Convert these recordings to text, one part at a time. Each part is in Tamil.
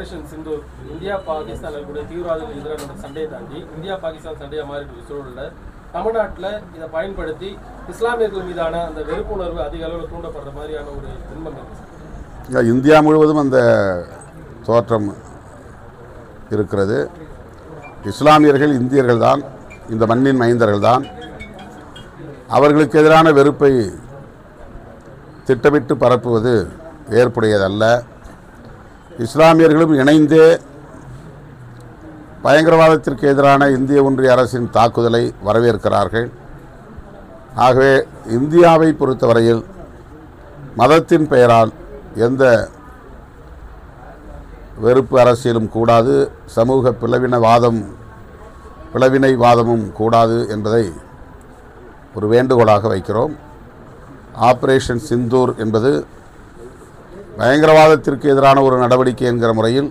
ஆபரேஷன் சிந்தூர் இந்தியா பாகிஸ்தான் கூட தீவிரவாதிகளுக்கு எதிரான சண்டையை தாண்டி இந்தியா பாகிஸ்தான் சண்டையை மாறி சூழலில் தமிழ்நாட்டில் இதை பயன்படுத்தி இஸ்லாமியர்கள் மீதான அந்த வெறுப்புணர்வு அதிக அளவில் தூண்டப்படுற மாதிரியான ஒரு துன்பம் இருக்கு. இந்தியா முழுவதும் அந்த தோற்றம் இருக்கிறது. இஸ்லாமியர்கள் இந்தியர்கள் தான், இந்த மண்ணின் மைந்தர்கள் தான். அவர்களுக்கு எதிரான வெறுப்பை திட்டமிட்டு பரப்புவது ஏற்புடையதல்ல. இஸ்லாமியர்களும் இணைந்தே பயங்கரவாதத்திற்கு எதிரான இந்திய ஒன்றிய அரசின் தாக்குதலை வரவேற்கிறார்கள். ஆகவே இந்தியாவை பொறுத்தவரையில் மதத்தின் பெயரால் எந்த வெறுப்பு அரசியலும் கூடாது, சமூக பிளவினைவாதமும் கூடாது என்பதை ஒரு வேண்டுகோளாக வைக்கிறோம். ஆபரேஷன் சிந்தூர் என்பது பயங்கரவாதத்திற்கு எதிரான ஒரு நடவடிக்கை என்கிற முறையில்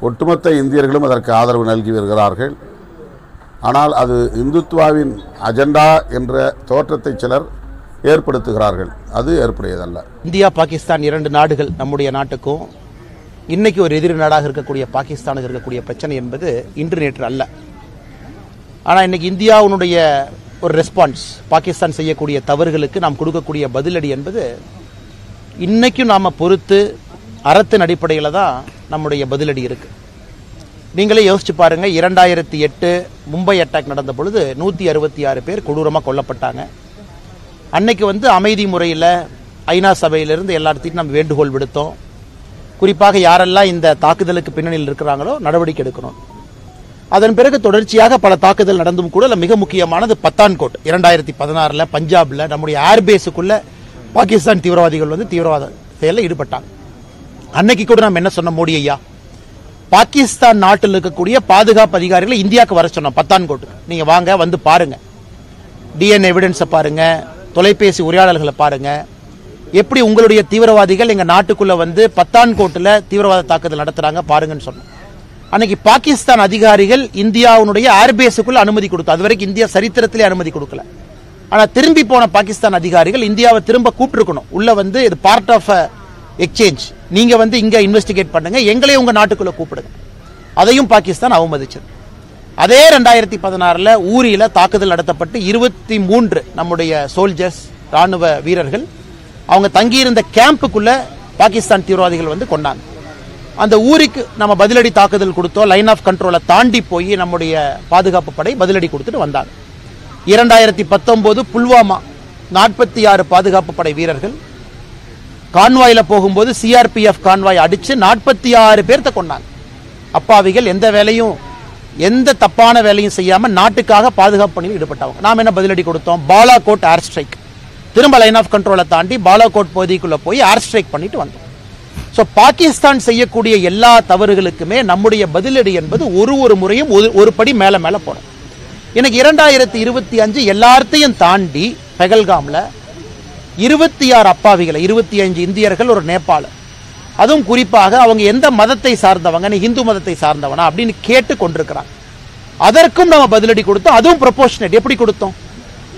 ஒட்டுமொத்த இந்தியர்களும் அதற்கு ஆதரவு நல்கி வருகிறார்கள். ஆனால் அது இந்துத்துவாவின் அஜெண்டா என்ற தோற்றத்தை சிலர் ஏற்படுத்துகிறார்கள். அது ஏற்புடையதல்ல. இந்தியா பாகிஸ்தான் இரண்டு நாடுகள் நம்முடைய நாட்டுக்கும் இன்னைக்கு ஒரு எதிரி நாடாக இருக்கக்கூடிய பாகிஸ்தானுக்கு இருக்கக்கூடிய பிரச்சனை என்பது இன்று நேற்று அல்ல. ஆனால் இன்னைக்கு இந்தியாவுடைய ஒரு ரெஸ்பான்ஸ், பாகிஸ்தான் செய்யக்கூடிய தவறுகளுக்கு நாம் கொடுக்கக்கூடிய பதிலடி என்பது இன்னைக்கும் நாம் பொறுத்து அறத்தின் அடிப்படையில் தான் நம்முடைய பதிலடி இருக்கு. நீங்களே யோசிச்சு பாருங்க, 2008 மும்பை அட்டாக் நடந்த பொழுது 166 பேர் கொடூரமாக கொல்லப்பட்டாங்க. அன்னைக்கு அமைதி முறையில் ஐநா சபையிலிருந்து எல்லாத்தையும் நம்ம வேண்டுகோள் விடுத்தோம். குறிப்பாக யாரெல்லாம் இந்த தாக்குதலுக்கு பின்னணியில் இருக்கிறாங்களோ நடவடிக்கை எடுக்கணும். அதன் பிறகு தொடர்ச்சியாக பல தாக்குதல் நடந்தும் கூட மிக முக்கியமானது பத்தான்கோட் 2016 பஞ்சாப்ல நம்முடைய ஏர்பேஸுக்குள்ள பாகிஸ்தான் தீவிரவாதிகள் தீவிரவாத செயலில் ஈடுபட்டாங்க. அன்னைக்கு கூட நம்ம என்ன சொன்ன, மோடி ஐயா பாகிஸ்தான் நாட்டில் இருக்கக்கூடிய பாதுகாப்பு அதிகாரிகளை இந்தியாவுக்கு வர சொன்னோம். பத்தான்கோட்டுக்கு நீங்க வாங்க, வந்து பாருங்க, டிஎன்ஏ எவிடன்ஸை பாருங்க, தொலைபேசி உரையாடல்களை பாருங்க, எப்படி உங்களுடைய தீவிரவாதிகள் எங்க நாட்டுக்குள்ள பத்தான்கோட்டில் தீவிரவாத தாக்குதல் நடத்துறாங்க பாருங்கன்னு சொன்னோம். அன்னைக்கு பாகிஸ்தான் அதிகாரிகள் இந்தியாவுடைய ஏர்பேஸுக்குள்ள அனுமதி கொடுத்தோம். அது வரைக்கும் இந்தியா சரித்திரத்திலே அனுமதி கொடுக்கல. ஆனா திரும்பி போன பாகிஸ்தான் அதிகாரிகள் இந்தியாவை திரும்ப கூப்பிட்டுருக்கணும். உள்ள இது பார்ட் ஆஃப் எக்ஸ்சேஞ்ச், நீங்க இங்க இன்வெஸ்டிகேட் பண்ணுங்க, எங்களையும் உங்க நாட்டுக்குள்ள கூப்பிடுங்க. அதையும் பாகிஸ்தான் அவமதிச்சது. அதே 2016 ஊரியில தாக்குதல் நடத்தப்பட்டு 23 நம்முடைய சோல்ஜர்ஸ், ராணுவ வீரர்கள் அவங்க தங்கியிருந்த கேம்புக்குள்ள பாகிஸ்தான் தீவிரவாதிகள் கொண்டாங்க. அந்த ஊருக்கு நம்ம பதிலடி தாக்குதல் கொடுத்தோம். லைன் ஆஃப் கண்ட்ரோலை தாண்டி போய் நம்முடைய பாதுகாப்பு படை பதிலடி கொடுத்துட்டு வந்தாங்க. 2019 புல்வாமா 46 பாதுகாப்பு படை வீரர்கள் கான்வாயில போகும்போது சிஆர்பிஎஃப் கான்வாய் அடிச்சு 46 பேர்த்த கொண்டாங்க. அப்பாவிகள் எந்த தப்பான வேலையும் செய்யாம நாட்டுக்காக பாதுகாப்பு பணியில் ஈடுபட்டவங்க. நாம் என்ன பதிலடி கொடுத்தோம்? பாலாகோட் ஏர் ஸ்ட்ரைக், திரும்ப லைன் ஆஃப் கண்ட்ரோலை தாண்டி பாலாகோட் பகுதிக்குள்ள போய் ஏர் ஸ்ட்ரைக் பண்ணிட்டு வந்தோம். சோ பாகிஸ்தான் செய்யக்கூடிய எல்லா தவறுகளுக்குமே நம்முடைய பதிலடி என்பது ஒரு முறையும் ஒரு படி மேல போறோம். எனக்கு 2025 எல்லாத்தையும் தாண்டி பெகல்காம்ல 26 அப்பாவிகளை, 25 இந்தியர்கள், ஒரு நேபாள, அதுவும் குறிப்பாக அவங்க எந்த மதத்தை சார்ந்தவங்க, இந்து மதத்தை சார்ந்தவனா அப்படின்னு கேட்டு கொண்டிருக்கிறாங்க. அதற்கும் நம்ம பதிலடி கொடுத்தோம். அதுவும் ப்ரொபோர்ஷனேட். எப்படி கொடுத்தோம்?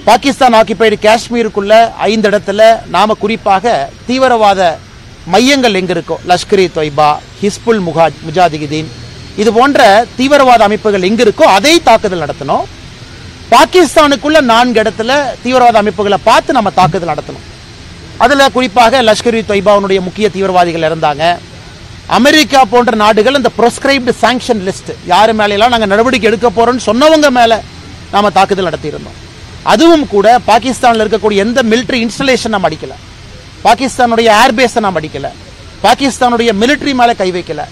பாகிஸ்தான் ஆக்கிபைடு காஷ்மீருக்குள்ள 5 இடத்துல நாம குறிப்பாக தீவிரவாத மையங்கள் எங்க இருக்கோ, லஷ்கர்-இ தொய்பா, ஹிஸ்புல் முஜாஹிதீன், இது போன்ற தீவிரவாத அமைப்புகள் எங்க இருக்கோ அதை தாக்குதல் நடத்தணும். பாகிஸ்தானுக்குள்ள 4 இடத்துல தீவிரவாத அமைப்புகளை பார்த்து நம்ம தாக்குதல் நடத்தணும். அதுல குறிப்பாக லஷ்கர்-இ தொய்பாவுடைய முக்கிய தீவிரவாதிகள் இருந்தாங்க. அமெரிக்கா போன்ற நாடுகள் இந்த ப்ரொஸ்கிரைப்டு சாங்ஷன் லிஸ்ட், யாரு மேலாம் நாங்க நடவடிக்கை எடுக்க போறோம்னு சொன்னவங்க மேல நாம தாக்குதல் நடத்தி இருந்தோம். அதுவும் கூட பாகிஸ்தான்ல இருக்கக்கூடிய எந்த மிலிட்டரி இன்ஸ்டாலேஷன் நாம் அடிக்கல, பாகிஸ்தானுடைய ஏர்பேஸை நாம் அடிக்கல, பாகிஸ்தானுடைய மிலிட்டரி மேல கை வைக்கல,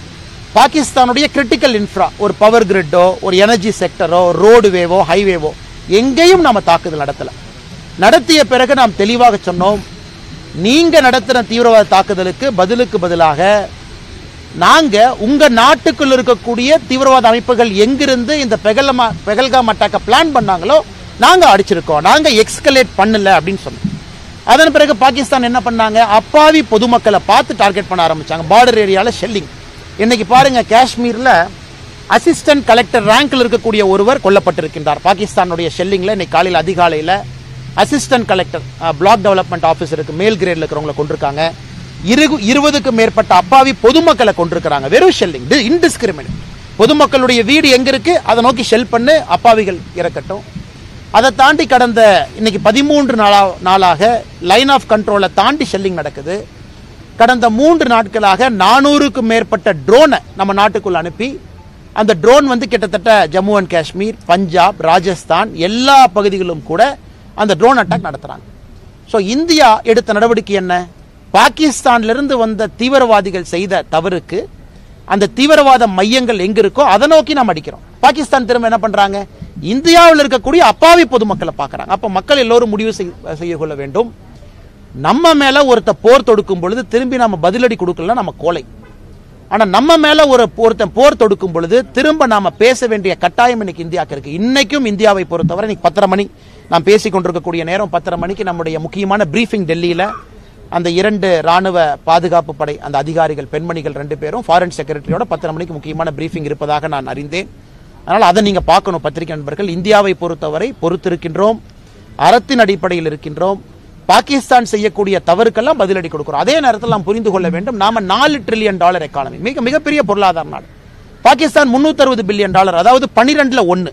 பாகிஸ்தானுடைய கிரிட்டிக்கல் இன்ஃப்ரா, ஒரு பவர் கிரிட்டோ, ஒரு எனர்ஜி செக்டரோ, ரோடுவேவோ, ஹைவேவோ எங்கேயும் நாம தாக்குதல் நடத்தல. நடத்திய பிறகு நாம் தெளிவாக சொன்னோம், நீங்க நடத்தின தீவிரவாத தாக்குதலுக்கு பதிலாக நாங்க உங்க நாட்டுக்குள்ள இருக்கக்கூடிய தீவிரவாத அமைப்புகள் எங்கிருந்து இந்த பெகல்காம் அட்டாக்க பிளான் பண்ணாங்களோ நாங்க அடிச்சிருக்கோம், நாங்க எக்ஸ்கலேட் பண்ணல அப்படின்னு சொன்னோம். அதன் பிறகு பாகிஸ்தான் என்ன பண்ணாங்க? அப்பாவி பொதுமக்களை பார்த்து டார்கெட் பண்ண ஆரம்பிச்சாங்க. பார்டர் ஏரியால ஷெல்லிங். இன்னைக்கு பாருங்க, காஷ்மீர்ல அசிஸ்டன்ட் கலெக்டர் ரேங்க்ல இருக்கக்கூடிய ஒருவர் கொல்லப்பட்டிருக்கின்றார். பாகிஸ்தானுடைய ஷெல்லிங்ல இன்னைக்கு காலையில் அதிகாலையில் அசிஸ்டன்ட் கலெக்டர், பிளாக் டெவலப்மெண்ட் ஆஃபீஸருக்கு மேல் கிரேட்ல இருக்கிறவங்களை கொண்டிருக்காங்க. 20க்கும் மேற்பட்ட அப்பாவி பொதுமக்களை கொண்டிருக்கிறாங்க. வெறும் ஷெல்லிங், இன்டிஸ்கிரிமினேட். பொதுமக்களுடைய வீடு எங்க இருக்கு அதை நோக்கி ஷெல் பண்ணு, அப்பாவிகள் இறக்கட்டும். அதை தாண்டி கடந்த இன்னைக்கு 13 நாளாக லைன் ஆஃப் கண்ட்ரோலை தாண்டி ஷெல்லிங் நடக்குது. கடந்த 3 நாட்களாக 400க்கும் மேற்பட்ட ட்ரோனை நம்ம நாட்டுக்குள் அனுப்பி அந்த ட்ரோன் வந்து கிட்டத்தட்ட ஜம்மு அண்ட் காஷ்மீர், பஞ்சாப், ராஜஸ்தான் எல்லா பகுதிகளிலும் கூட அந்த ட்ரோன் அட்டாக் நடத்துறாங்க. ஸோ இந்தியா எடுத்த நடவடிக்கை என்ன? பாகிஸ்தானிலிருந்து வந்த தீவிரவாதிகள் செய்த தவறுக்கு அந்த தீவிரவாத மையங்கள் எங்க இருக்கோ அதை நோக்கி நாம் அடிக்கிறோம். பாகிஸ்தான் திரும்ப என்ன பண்றாங்க? இந்தியாவில் இருக்கக்கூடிய அப்பாவி பொதுமக்களை பார்க்கறாங்க. அப்ப மக்கள் எல்லோரும் முடிவு செய்ய கொள்ள வேண்டும். நம்ம மேல ஒருத்த போர் தொடுக்கும் பொழுது திரும்பி நம்ம பதிலடி கொடுக்கல, நம்ம கோலை. ஆனா நம்ம மேல ஒருத்தன் போர் தொடுக்கும் பொழுது திரும்ப நாம பேச வேண்டிய கட்டாயம் இன்னைக்கு இந்தியாவுக்கு இருக்கு. இன்னைக்கும் இந்தியாவை பொறுத்தவரை இன்னைக்கு 10:30 மணி நாம் பேசிக் கொண்டிருக்கக்கூடிய நேரம் 10:30 மணிக்கு நம்முடைய முக்கியமான பிரீஃபிங் டெல்லியில அந்த 2 ராணுவ பாதுகாப்பு படை அந்த அதிகாரிகள் பெண்மணிகள் 2 பேரும் ஃபாரின் செக்ரட்டரியோட 10:30 மணிக்கு முக்கியமான பிரீஃபிங் இருப்பதாக நான் அறிந்தேன். அதனால் அதை நீங்க பார்க்கணும் பத்திரிகை நண்பர்கள். இந்தியாவை பொறுத்தவரை பொறுத்திருக்கின்றோம், அறத்தின் அடிப்படையில் இருக்கின்றோம். பாகிஸ்தான் செய்யக்கூடிய தவறுக்கெல்லாம் பதிலடி கொடுக்கிறோம். அதே நேரத்தில் நாம் புரிந்து கொள்ள வேண்டும், நாம $4 trillion எக்கானமி, மிகப்பெரிய பொருளாதார நாடு. பாகிஸ்தான் $360 பில்லியன், அதாவது 12ல் 1.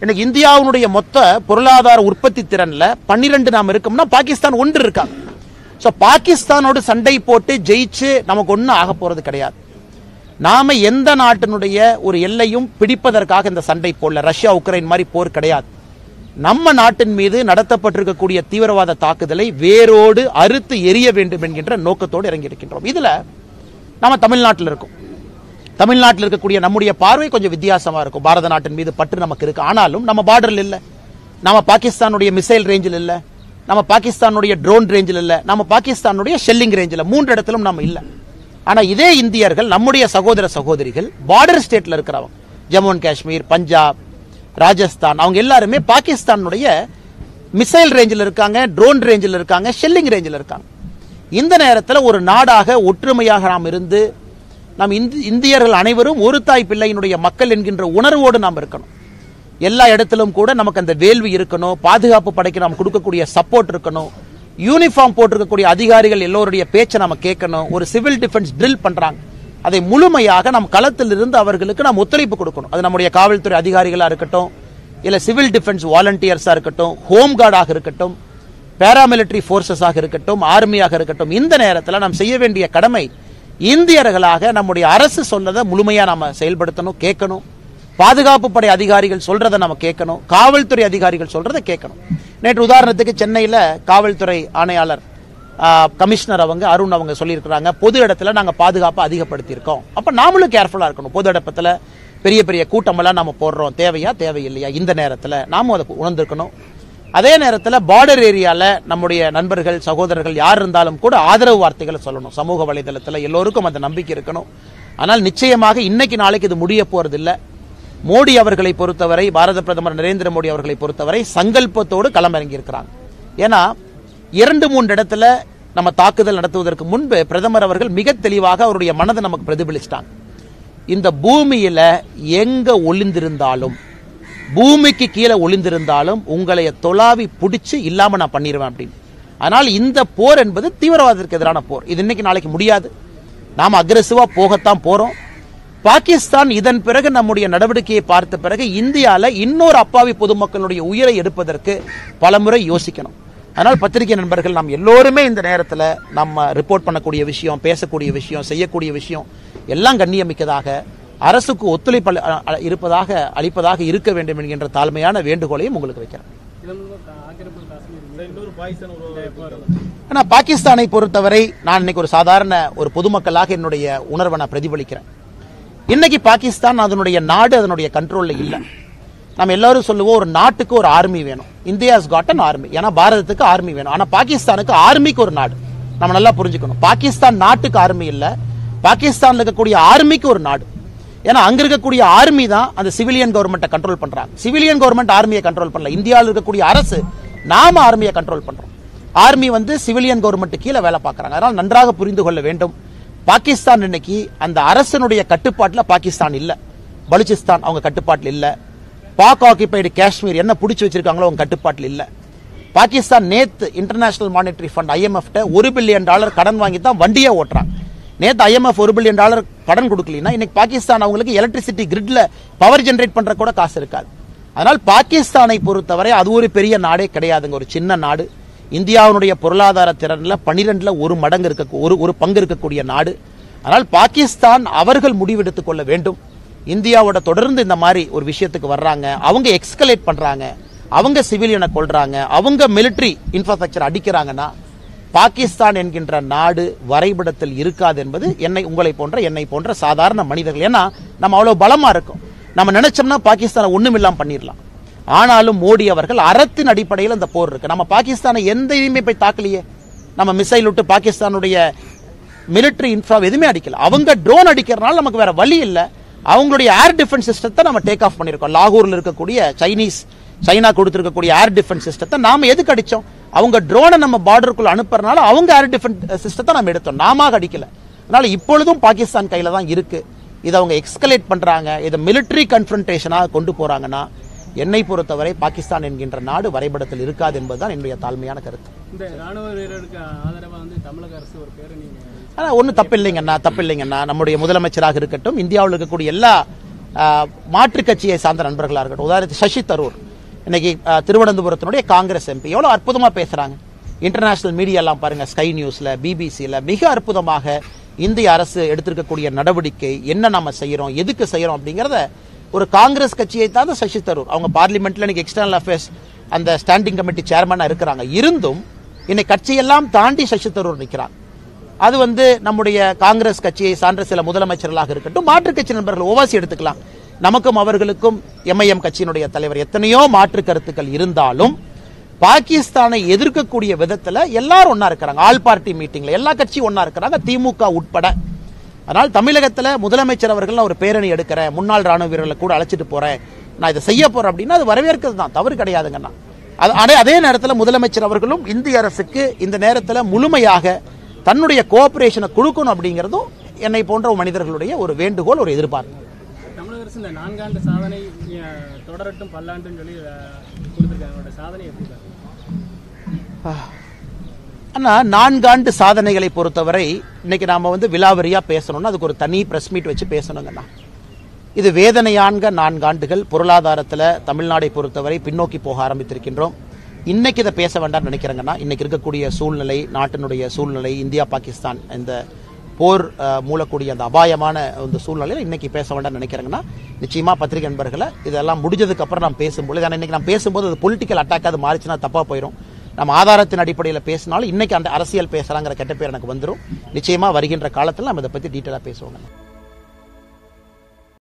இன்னைக்கு இந்தியாவுடைய மொத்த பொருளாதார உற்பத்தி திறன்ல 12 நாம் இருக்கோம்னா பாகிஸ்தான் 1 இருக்காங்க. சோ பாகிஸ்தானோடு சண்டை போட்டு ஜெயிச்சு நமக்கு ஒன்னும் ஆக போறது கிடையாது. நாம எந்த நாட்டினுடைய ஒரு எல்லையும் பிடிப்பதற்காக இந்த சண்டை போடல. ரஷ்யா உக்ரைன் மாதிரி போர் கிடையாது. நம்ம நாட்டின் மீது நடத்தப்பட்டிருக்கக்கூடிய தீவிரவாத தாக்குதலை வேரோடு அறுத்து எரிய வேண்டும் என்கின்ற நோக்கத்தோடு இறங்கி இருக்கின்றோம். இதுல நம்ம தமிழ்நாட்டில் இருக்கோம். தமிழ்நாட்டில் இருக்கக்கூடிய நம்முடைய பார்வை கொஞ்சம் வித்தியாசமா இருக்கும். பாரத நாட்டின் மீது பற்று நமக்கு இருக்கு. ஆனாலும் நம்ம பார்டர்ல இல்ல, நம்ம பாகிஸ்தானுடைய மிசைல் ரேஞ்சில் இல்ல, நம்ம பாகிஸ்தானுடைய ட்ரோன் ரேஞ்சில் இல்ல, நம்ம பாகிஸ்தானுடைய ஷெல்லிங் ரேஞ்சில் 3 இடத்திலும் நம்ம இல்ல. ஆனா இதே இந்தியர்கள், நம்முடைய சகோதர சகோதரிகள் பார்டர் ஸ்டேட்ல இருக்கிறவங்க, ஜம்மு அண்ட் காஷ்மீர், பஞ்சாப், ராஜஸ்தான், அவங்க எல்லாருமே பாகிஸ்தானுடைய மிசைல் ரேஞ்சில் இருக்காங்க, ட்ரோன் ரேஞ்சில் இருக்காங்க, ஷெல்லிங் ரேஞ்சில் இருக்காங்க. இந்த நேரத்தில் ஒரு நாடாக ஒற்றுமையாக நாம் இருந்து நாம் இந்தியர்கள் அனைவரும் ஒரு தாய் பிள்ளையினுடைய மக்கள் என்கின்ற உணர்வோடு நாம் இருக்கணும். எல்லா இடத்திலும் கூட நமக்கு அந்த வேள்வி இருக்கணும். பாதுகாப்பு படைக்கு நாம் கொடுக்கக்கூடிய சப்போர்ட் இருக்கணும். யூனிஃபார்ம் போட்டிருக்கக்கூடிய அதிகாரிகள் எல்லோருடைய பேச்சை நம்ம கேட்கணும். ஒரு சிவில் டிஃபென்ஸ் ட்ரில் பண்றாங்க, அதை முழுமையாக நம் களத்தில் இருந்து அவர்களுக்கு நாம் ஒத்துழைப்பு கொடுக்கணும். அது நம்முடைய காவல்துறை அதிகாரிகளா இருக்கட்டும், இல்ல சிவில் டிஃபென்ஸ் வாலண்டியர்ஸா இருக்கட்டும், ஹோம் கார்டாக இருக்கட்டும், பாராமிலிட்டரி போர்சஸாக இருக்கட்டும், ஆர்மியாக இருக்கட்டும், இந்த நேரத்தில் நாம் செய்ய வேண்டிய கடமை இந்தியர்களாக நம்முடைய அரசு சொல்றதை முழுமையா நாம செயல்படுத்தணும், கேட்கணும். பாதுகாப்பு படை அதிகாரிகள் சொல்றதை நம்ம கேட்கணும், காவல்துறை அதிகாரிகள் சொல்றதை கேட்கணும். நேற்று உதாரணத்துக்கு சென்னையில காவல்துறை ஆணையாளர் கமிஷனர் அருண் அவங்க சொல்லியிருக்கிறாங்க, பொது இடத்துல நாங்க பாதுகாப்பை அதிகப்படுத்தி இருக்கோம். அப்ப நாமளும் கேர்ஃபுல்லா இருக்கணும். பொது இடத்துல பெரிய பெரிய கூட்டமெல்லாம் நம்ம போடுறோம், தேவையா தேவையில்லையா, இந்த நேரத்தில் நாமும் அதை உணர்ந்திருக்கணும். அதே நேரத்தில் பார்டர் ஏரியால நம்முடைய நண்பர்கள் சகோதரர்கள் யார் இருந்தாலும் கூட ஆதரவு வார்த்தைகளை சொல்லணும். சமூக வலைதளத்தில் எல்லோருக்கும் அந்த நம்பிக்கை இருக்கணும். ஆனால் நிச்சயமாக இன்னைக்கு நாளைக்கு இது முடிய போறது இல்லை. மோடி அவர்களை பொறுத்தவரை, பாரத பிரதமர் நரேந்திர மோடி அவர்களை பொறுத்தவரை சங்கல்பத்தோடு களமிறங்கி இருக்கிறாங்க. ஏன்னா 2-3 இடத்துல நம்ம தாக்குதல் நடத்துவதற்கு முன்பு பிரதமர் அவர்கள் மிக தெளிவாக அவருடைய மனதை நமக்கு பிரதிபலிச்சிட்டாங்க. இந்த பூமியில எங்க ஒளிந்திருந்தாலும், பூமிக்கு கீழே ஒளிந்திருந்தாலும் உங்களை தொலாவி பிடிச்சு இல்லாம நான் பண்ணிடுவேன் அப்படின்னு. ஆனால் இந்த போர் என்பது தீவிரவாதத்திற்கு எதிரான போர். இது இன்னைக்கு நாளைக்கு முடியாது. நாம அக்ரெசிவா போகத்தான் போறோம். பாகிஸ்தான் இதன் பிறகு நம்முடைய நடவடிக்கையை பார்த்த பிறகு இந்தியால இன்னொரு அப்பாவி பொதுமக்களுடைய உயிரை எடுப்பதற்கு பலமுறை யோசிக்கணும். அதனால் பத்திரிகை நண்பர்கள், நாம் எல்லோருமே இந்த நேரத்தில் நம்ம ரிப்போர்ட் பண்ணக்கூடிய விஷயம், பேசக்கூடிய விஷயம், செய்யக்கூடிய விஷயம் எல்லாம் கண்ணியமிக்கதாக, அரசுக்கு ஒத்துழைப்பு அளிப்பதாக இருக்க வேண்டும் என்கின்ற தாழ்மையான வேண்டுகோளையும் உங்களுக்கு வைக்கிறேன். ஆனா பாகிஸ்தானை பொறுத்தவரை நான் இன்னைக்கு ஒரு சாதாரண ஒரு பொதுமக்களாக என்னுடைய உணர்வை நான் பிரதிபலிக்கிறேன். இன்னைக்கு பாகிஸ்தான் அதனுடைய நாடு அதனுடைய கண்ட்ரோல்ல இல்லை. நம்ம எல்லாரும் சொல்லுவோம், ஒரு நாட்டுக்கு ஒரு ஆர்மி வேணும். India has got an army. ஏன்னா பாரதத்துக்கு ஆர்மி வேணும். ஆனா பாகிஸ்தானுக்கு ஆர்மிக்கு ஒரு நாடு. நம்ம நல்லா புரிஞ்சுக்கணும். பாகிஸ்தான் நாட்டுக்கு ஆர்மி இல்ல, பாகிஸ்தான்ல இருக்கக்கூடிய ஆர்மிக்கு ஒரு நாடு. ஏன்னா அங்க இருக்கக்கூடிய ஆர்மி தான் அந்த சிவிலியன் கவர்மெண்ட்டை கண்ட்ரோல் பண்றாங்க. சிவிலியன் கவர்மெண்ட் ஆர்மியை கண்ட்ரோல் பண்ணல. இந்தியாவில் இருக்கக்கூடிய அரசு நாம ஆர்மியை கண்ட்ரோல் பண்றோம். ஆர்மி சிவிலியன் கவர்மெண்ட் கீழே வேலை பார்க்கறாங்க. அதனால நன்றாக புரிந்து கொள்ள வேண்டும், பாகிஸ்தான் இன்னைக்கு அந்த அரசனுடைய கட்டுப்பாட்டில் பாகிஸ்தான் இல்ல. பலுச்சிஸ்தான் அவங்க கட்டுப்பாட்டில் இல்ல. பாக் ஆக்கிபைடு காஷ்மீர் என்ன பிடிச்சி வச்சிருக்காங்களோ அவங்க கட்டுப்பாட்டில் இல்ல. பாகிஸ்தான் நேத்து international monetary fund IMF $1 billion கடன் வாங்கி தான் வண்டியே ஓட்டுறாங்க. நேத்து IMF $1 பில்லியன் கடன் கொடுக்கலனா இன்னைக்கு பாகிஸ்தான் அவங்களுக்கு எலக்ட்ரிசிட்டி கிரிட்ல பவர் ஜெனரேட் பண்ற கூட காசு இருக்காது. அதனால் பாகிஸ்தானை பொறுத்தவரை அது ஒரு பெரிய நாடே கிடையாதுங்க, ஒரு சின்ன நாடு. இந்தியாவுடைய பொருளாதார திறன்ல 12ல ஒரு மடங்கு ஒரு பங்கு இருக்கக்கூடிய நாடு. ஆனால் பாகிஸ்தான் அவர்கள் முடிவெடுத்துக் கொள்ள வேண்டும். இந்தியாவோட தொடர்ந்து இந்த மாதிரி ஒரு விஷயத்துக்கு வர்றாங்க, அவங்க எக்ஸ்கலேட் பண்றாங்க, அவங்க சிவிலியனை கொள்றாங்க, அவங்க மிலிட்டரி இன்ஃப்ராஸ்ட்ரக்சர் அடிக்கிறாங்கன்னா பாகிஸ்தான் என்கின்ற நாடு வரைபடத்தில் இருக்காது என்பது என்னை போன்ற சாதாரண மனிதர்கள். ஏன்னா நம்ம அவ்வளவு பலமா இருக்கும், நம்ம நினைச்சோம்னா பாகிஸ்தானை ஒண்ணுமில்லாம பண்ணிடலாம். ஆனாலும் மோடி அவர்கள் அறத்தின் அடிப்படையில் அந்த போர் இருக்கு. நம்ம பாகிஸ்தானை எந்த இதுவுமே போய் தாக்கலையே, நம்ம மிசைல் விட்டு பாகிஸ்தானுடைய மிலிட்டரி இன்ஃப்ரா எதுவுமே அடிக்கல. அவங்க ட்ரோன் அடிக்கிறதுனால நமக்கு வேற வழி இல்லை. அவங்களுடைய ஏர் டிஃபென்ஸ் சிஸ்டத்தை நம்ம டேக் ஆஃப் பண்ணிருக்கோம். லாகூர்ல இருக்கக்கூடிய சைனா கொடுத்திருக்கக்கூடிய ஏர் டிஃபென்ஸ் சிஸ்டத்தை நாம எதுக்கு அடிச்சோம்? அவங்க ட்ரோனை நம்ம பார்டருக்குள்ள அனுப்புறதுனால அவங்க ஏர் டிஃபென்ஸ் சிஸ்டத்தை நம்ம எடுத்தோம், நாம அடிக்கல. அதனால இப்பொழுதும் பாகிஸ்தான் கையில தான் இருக்கு. இதை அவங்க எக்ஸ்கலேட் பண்றாங்க, இதை மிலிட்டரி கன்ஃபரன்டேஷனாக கொண்டு போறாங்கன்னா என்னை பொறுத்தவரை பாகிஸ்தான் என்கின்ற நாடு வரைபடத்தில் இருக்காது என்பதுதான் என்னுடைய தாழ்மையான கருத்து. இந்த ராணுவ வீரருக்கு ஆதரவா தமிழக அரசு ஒரு பேரணி ஒன்றும் தப்பில்லைங்கண்ணா. நம்முடைய முதலமைச்சராக இருக்கட்டும், இந்தியாவில் இருக்கக்கூடிய எல்லா மாற்றுக் கட்சியை சார்ந்த நண்பர்களாக இருக்கட்டும், உதாரணத்துக்கு சசி தரூர் இன்னைக்கு திருவனந்தபுரத்தினுடைய காங்கிரஸ் MP எவ்வளவு அற்புதமா பேசுறாங்க. இன்டர்நேஷனல் மீடியா எல்லாம் பாருங்க, ஸ்கை நியூஸ்ல, BBCல மிக அற்புதமாக இந்திய அரசு எடுத்திருக்கக்கூடிய நடவடிக்கை என்ன நாம செய்யறோம், எதுக்கு செய்யறோம் அப்படிங்கறத ஒரு காங்கிரஸ் கட்சியை தான் சசி தரூர் அவங்க பார்லிமெண்ட்ல இன்னைக்கு எக்ஸ்டர்னல் அஃபேர்ஸ் அந்த ஸ்டாண்டிங் கமிட்டி சேர்மனா இருக்கிறாங்க. இருந்தும் இன்னைக்கு கட்சியெல்லாம் தாண்டி சசி தரூர் நிற்கிறாங்க. அது நம்முடைய காங்கிரஸ் கட்சியை சார்ந்த சில முதலமைச்சர்களாக இருக்கட்டும், மாற்றுக் கட்சி நண்பர்கள் ஓவாசி எடுத்துக்கலாம். நமக்கும் அவர்களுக்கும் MIM கட்சியினுடைய தலைவர் எத்தனையோ மாற்று கருத்துக்கள் இருந்தாலும் பாகிஸ்தானை எதிர்க்கக்கூடிய விதத்துல எல்லாரும் ஒன்னா இருக்கிறாங்க. ஆல் பார்ட்டி மீட்டிங்ல எல்லா கட்சியும் ஒன்னா இருக்கிறாங்க, திமுக உட்பட. அதனால் தமிழகத்துல முதலமைச்சர் அவர்கள் ஒரு பேரணி எடுக்கிறேன், முன்னாள் ராணுவ வீரர்களை கூட அழைச்சிட்டு போறேன், நான் இதை செய்ய போறேன் அப்படின்னா அது வரவேற்கிறது தான், தவறு கிடையாதுங்கண்ணா. அதே நேரத்தில் முதலமைச்சர் அவர்களும் இந்திய அரசுக்கு இந்த நேரத்தில் முழுமையாக தன்னுடைய கோஆபரேஷனை கொடுக்கணும் அப்படிங்கிறதும் என்னை போன்ற மனிதர்களுடைய ஒரு வேண்டுகோள், ஒரு எதிர்பார்ப்பு. தமிழக அரசு இந்த 4 ஆண்டு சாதனை தொடரட்டும் பல்லாண்டுன்னு சொல்லி கொடுத்திருக்காங்க. சாதனை எப்படி ஆனா 4 ஆண்டு சாதனைகளை பொறுத்தவரை இன்னைக்கு நாம விலாவரியா பேசணும்னா அதுக்கு ஒரு தனி பிரஸ் மீட் வச்சு பேசணுங்கண்ணா. இது வேதனையான 4 ஆண்டுகள். பொருளாதாரத்தில் தமிழ்நாடை பொறுத்தவரை பின்னோக்கி போக ஆரம்பித்திருக்கின்றோம். இன்னைக்கு இதை பேச வேண்டாம்னு நினைக்கிறேங்கன்னா, இன்னைக்கு இருக்கக்கூடிய சூழ்நிலை, நாட்டினுடைய சூழ்நிலை, இந்தியா பாகிஸ்தான் இந்த போர் மூலக்கூடிய அந்த அபாயமான இந்த சூழ்நிலையில் இன்னைக்கு பேச வேண்டாம்னு நினைக்கிறேங்கன்னா, நிச்சயமா பத்திரிகை நண்பர்களை இதெல்லாம் முடிஞ்சதுக்கு அப்புறம் நாம் பேசும்போது, இன்னைக்கு நாம் பேசும்போது அது பொலிட்டிக்கல் அட்டாக் அது மாறிச்சுன்னா தப்பா போயிடும். நம்ம ஆதாரத்தின் அடிப்படையில் பேசினாலும் இன்னைக்கு அந்த அரசியல் பேசுறாங்கிற கெட்ட பேர் எனக்கு வந்துடும். நிச்சயமா வருகின்ற காலத்தில் நம்ம இதை பத்தி டீட்டெயிலா பேசுவோங்க.